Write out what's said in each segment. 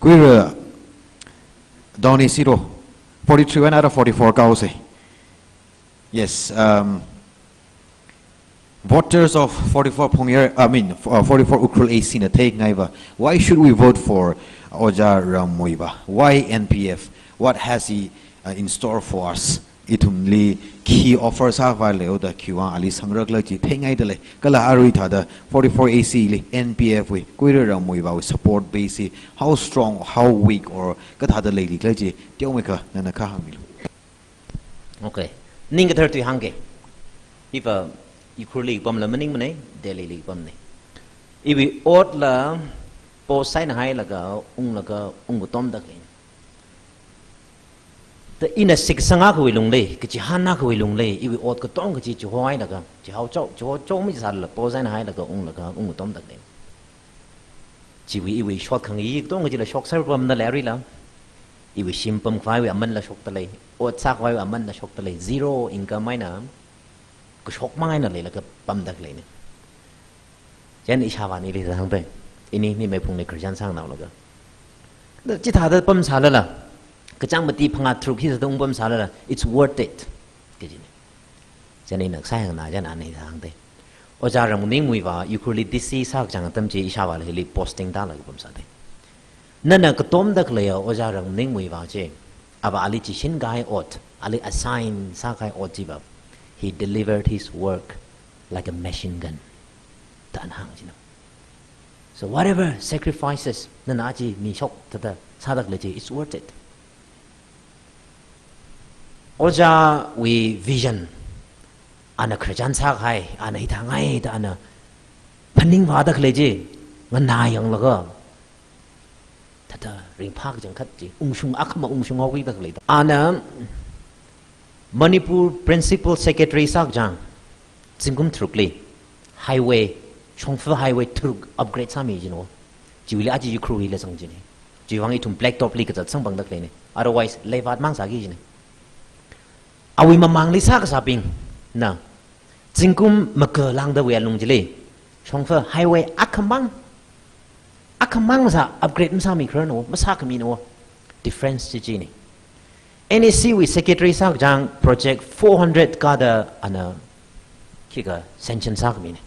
Qr Dawny 43 out of 44 cows. Yes. Voters of 44 44 Ukhrul AC na take ngaiba. Why should we vote for Qr Ram Muivah? Why NPF? What has he in store for us? Itumli key offers have value the Qr Ali Sangragla take ngaidale. Kala arita the 44 AC li NPF we Qr Ram Muivah support base. How strong, how weak, or katha lady clergy? Tiomika nanaka hamilu. Okay. Ninga 30 hange. If Ukhrul league bom la maning mane Delhi league bom ne. If we ought la po sign high laga ungutom da clean. The in a six sanga ko ilung le, ki hana ko ilung le, if we ought ko tong ki chuhoi laga, chao chao mi sa la po sign high laga ungutom da clean. Chi we short kang yi tong ki la shock sa bom na larry la. If we shimpum kwai we aman la shock ta le, ought sa kwai aman la shock ta le, zero income mai na. Cứ shock mang na le la ka pam dak le ne jan ishawa ni le sang pe ini ni mai phung ne Christian sang naw la ka da chi tha da pam sa la ka chang mati phanga thru khi sa dong pam sa la it's worth it ke ji ne jan ni nak sai na jan an nei sang te Qr Ram Muivah Ukhrul dc sa chang tam chi ishawa le posting da la pam sa te na ka tom dak le Qr Ram Muivah che aba ali chi shin gai ot ali assign sa kai ot ji ba. He delivered his work like a machine gun. So whatever sacrifices nanaji mi shok tata sadak leji, it's worth it. Oja we vision ana Christian sak hai ana hitangai ta ana paning wadak leji ngana yang laga tata ring pak jang khat ji ungsung akma ungsung awi dak le ana Manipur Principal Secretary Sakjang Zingum Trukli Highway Chongfu Highway Truk upgrade Sami you know Julia Aji Ukhrul le sang jini Jiwangi tum black top li ka sang bang dak le ne otherwise levat mang sa gi jini Awi mamang li sa ka saping na Zingum makar lang da we lung jili Chongfu Highway akamang sa upgrade msami kro no masak mi no difference ji jini NEC we Secretary Sakjang project 400 kada ana kika sanction sak mi ne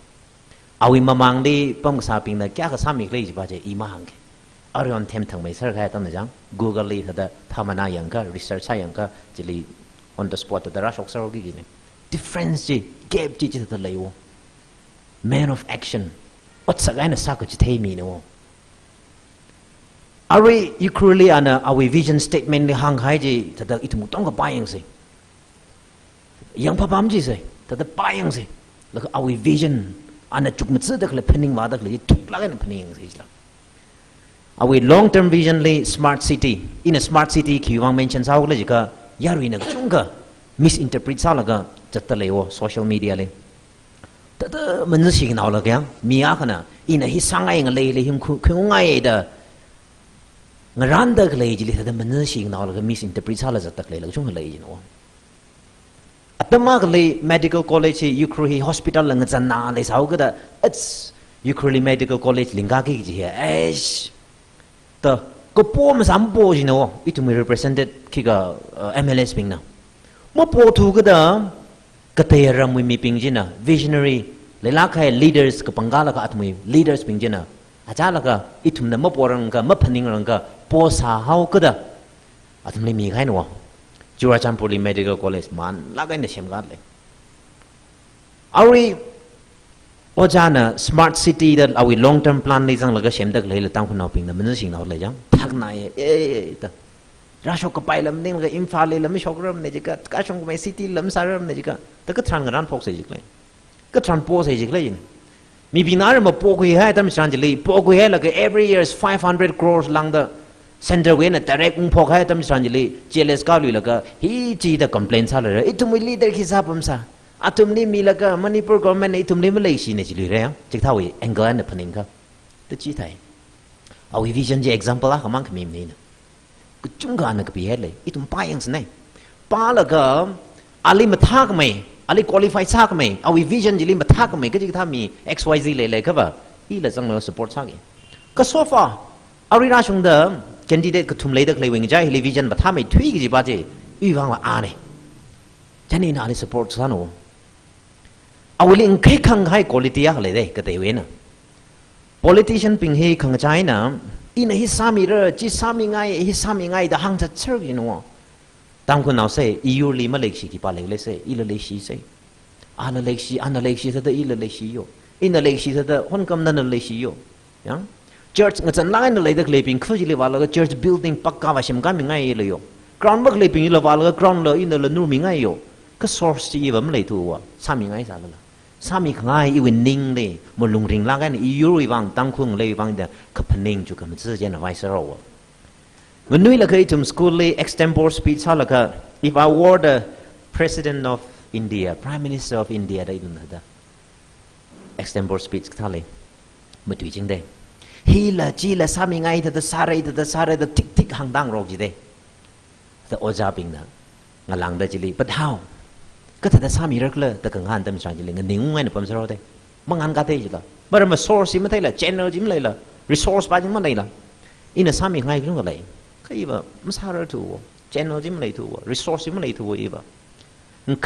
awi mamang di pam saping na kya ka sami klei ji ba je imang ke arion them thang mai sar kha tam jang Google li da thamana yang ka research yang ka jili on the spot da rashok sar gi ne difference ji gap ji ji da lewo man of action what sa gaina sak ji thei mi no Ari Ukhrul ana awi vision statement ni hang hai ji tada itum tong ka bayang se yang papam ji se tada bayang se la awi vision ana chukmat se dak le phening wa dak le thuk la gan phening se la awi long term vision le smart city in a smart city khiwang mention sa le ka yarui na chunga misinterpret sa la ga chatta le wo social media le tada man sing naw la ga mi a khana in a hi sangai ng le him khu ngai da Ngaranda glay jili sa man sing na la misinterpret sa la zatak le chung lay you know atama glay medical college Ukhrul hospital lang chan na le sau ga it's Ukhrul medical college linga ki ji aish ta ko pom sam po ji no it me represented ki ga MLS ping na mo po thu ga da ka te ram mi ping ji na visionary le la khai leaders ka pangala ka atmi leaders ping ji na acha la ka itum na mo porang ka ma phaning rang ka po sa hau ka da atum le mi khai no Jurachampuri Medical College man la ga ne sem ga le awi ojana smart city da awi long term plan le jang la ga sem dak le le tang phun ping na man sing na le jang thak na e ta rashok ka pai lam ning ga imphal le lam shok ram ne ji ka ka shong mai city lam saram ne ji ka ta ka tran ga ran phok se ji le ka tran po se ji le yin mi binar ma po khoi hai tam san ji le po khoi hai la ga every year is 500 crores lang da center we na direct phok hai tam san ji le jeles ka lu la ga hi ji da complaint sa la itum leader ki sa pam sa atum ni mi la ga Manipur government itum ni ma le si ne ji le ya chik tha we angle na phaning ka ta chi thai awi vision ji example la kamang khmi ni na ku chung ga na ka bi le itum pa yang snai pa la ga ali ma tha ka mai ali qualify sa ka mai awi vision ji li ma tha ka mai ka ji tha mi xyz le le ka ba i la sang no support sa ki ka so far ari ra chung da candidate ka thum leidak lewing jai television ba thamai thui gi ba je ui wang wa a ne chani na ni support sa no awli in khai khang hai quality ya le de ka te we na politician ping he khang chai na in hi sami re chi sami ngai da hang cha chur gi no tang kun now say eu li ma lek shi ki pa le say i le shi say ana lek shi sa da i le shi yo in the lek shi sa da hon kam na le shi yo yang church nga chan lai na le dak le ping khu ji le wala church building pakka wa sim ka mi ngai le yo ground work le ping le wala ground le in le nu mi ngai yo ka source ji ba ma le tu wa sami ngai sa la sami ngai i win ning le mo lung ring la ga ni eu ri wang tang khung le wang da ka phaning ju ka ma zhe jian wai sa ro when we look at school le extempore speech ha la ka if I were the president of India prime minister of India da idun da extempore speech tha le ma tui jing de hi la chi la sami ngai da sare da tik tik hang dang ro ji de the oja ping na ngalang da ji li but how ka ta sami rak la ta ka ngan tam sang ji li ning ngai na pam sa ro de mangan ka te ji la but ma source ma thai la channel ji ma lai la resource ba ji ma lai la in a sami ngai lu ga lai kai ba ma sa ra tu channel ji ma lai tu resource ji ma lai tu i ba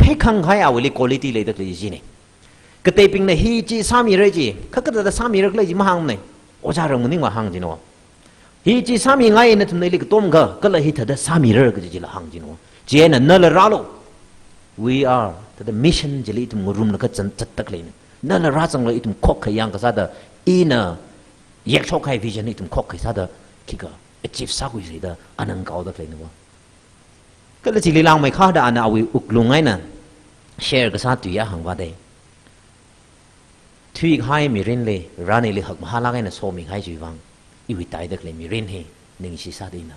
khai khang khai awli quality le da ji ne ka te ping na hi chi sami re ji ka ka da sami rak lai ji ma hang ne oja rang ning wa hang ji no hi chi sami ngai na tum nei li ka tom ga ka la hi tha da sami re ga ji la hang ji no je na na la ra lo we are the mission ji li tum rum na ka chan chat tak le na la ra chang le tum khok khai yang ka sa da ina yek chok khai vision ni tum khok khai sa da ki ga achieve sa ku ji da anang kau da le no ka la ji li lang mai kha da ana awi uklung ngai na share ka sa tu ya hang wa de thui khai mi rin le rani le hak mahala ngai na so mi khai ji wang I wi tai dak le mi rin he ning si sa de na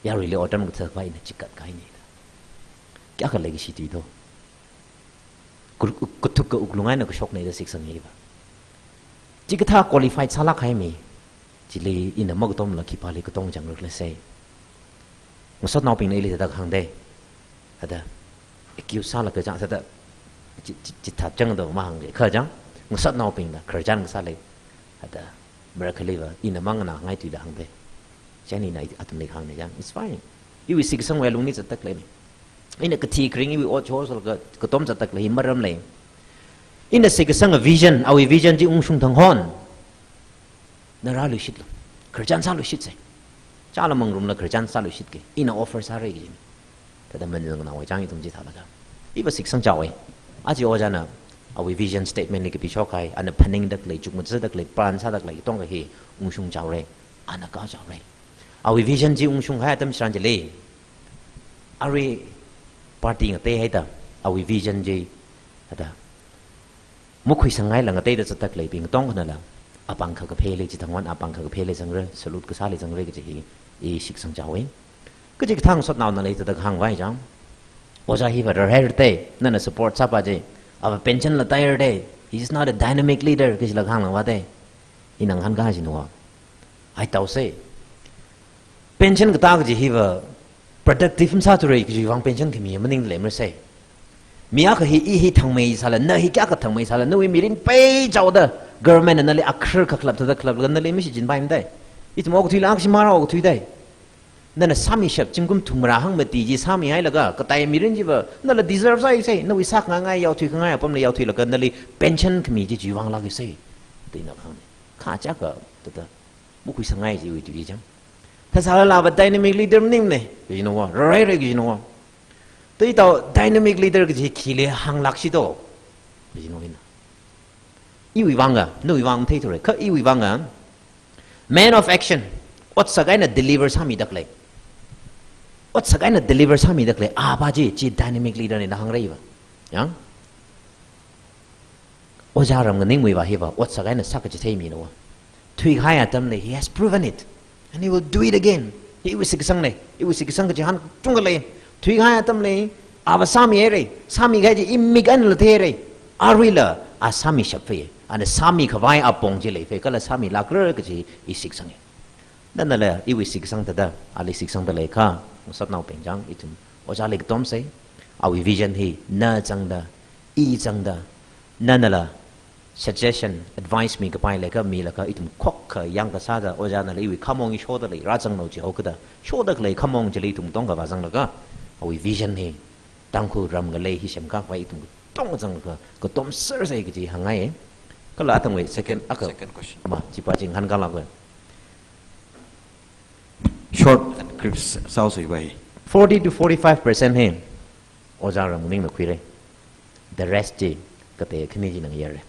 ya ri le otam ka thak bai na chikat kai ni kya ka le gi si ti do ku thuk ka uklung ngai na ka shok nei da sik sang hi ba ji ka tha qualified sala khai mi ji le in a mag tom la ki pa le ka tong jang ruk le se ngasat nau ping nei le da khang de ada ekyu sala ka jang sa da ji thap jang do ma hang le kha jang ngasat nau ping da khar jan sa le ada Merkeliva in a mang na ngai tu da hang de chani nai atum le khang ne jang it's fine you will sing somewhere lung ni cha tak le in a kati kring you o chos ka tom cha tak le maram le in a sig sang a vision our vision ji ung sung thang hon na ra lu shit lo khar jan sa lu shit se cha la mang rum la khar jan sa lu shit ke in a offer sa re gi ta da man na wa jang I tum ji tha la ga I ba sig sang cha we a ji o ja na our vision statement ni ke pi chokai an phaning dak le chuk mut dak le plan sa dak le tong ka hi ung sung chaw re an ka chaw re our vision ji ung sung ha tam sran je le ari party ngate hai ta our vision ji ada mu khui sangai la ngate da chatak le ping tong na la apang kha ka phe le ji thangwan apang kha ka phe le jang re salute ka sa le jang re ke ji e sik sang chaw we ke ji thang sot naw na le ta dak hang wai jang oja hi ba re te na na support sa pa je our pension la tired day he is not a dynamic leader ke la khang la wa de inang han ga ji no ai tau se pension ka ta ji hi ba productive sa tu re ki wang pension ki mi maning le mer se mia ka hi thang mei sa la na hi kya ka thang mei sa la no we mirin pe chau da government na le akhir ka club da club na le mi si jin bai mdai it mo ko thui la si ma ro ko thui dai na na sami shap chingum thumra hang mati ji sami ai laga ka tai mirin ji ba na la deserve sai sai no wi sak nga ngai yaw thui ngai pom le yaw thui la ka na li pension kmi ji ji wang la gi sai ti na khang kha cha ka ta mu kui sangai ji wi ti jang ta sa la ba dynamic leader nim ne ji no wa rai ji no wa ti ta dynamic leader ji khi le hang lak si do ji no ina I wi wang ga no wi wang thei thore ka I wi wang ga man of action what sa gai na deliver sami dak le what sa gai na deliver sami dak le a ba ji dynamic leader ni na hang rei ba yang oja ram ning mui ba hi ba what sa gai na sak ji thei mi no thui khai atam le he has proven it and he will do it again he will sik sang le he will sik sang ji han tung le thui khai atam le a ba sami re sami gai ji imig an le the re a ri la a sami shap fe an sami khawai apong ji le fe ka la sami la kr ka ji I sik sang dan la I wi sik sang ta da ali sik sang ta le kha sat nau peng jang itum oja le tom se our vision hi na chang da I chang da na la suggestion advice mi ka pai le ka mi la ka itum khok ka yang ka sa da oja na le wi khamong i shoda le ra chang no ji ho ka da shoda le khamong je le itum tong ka ba jang la ka awi vision he tang khu ram ga le hi sem ka pai itum tong jang ka ko tom sir sai ki ji hangai ka la tang we second question. ma ji pa jing han ka la ko Short and crisp sao sui bai. 40 to 45% he oja ram ning na khwi re the rest ji ka te khni ji nang yer re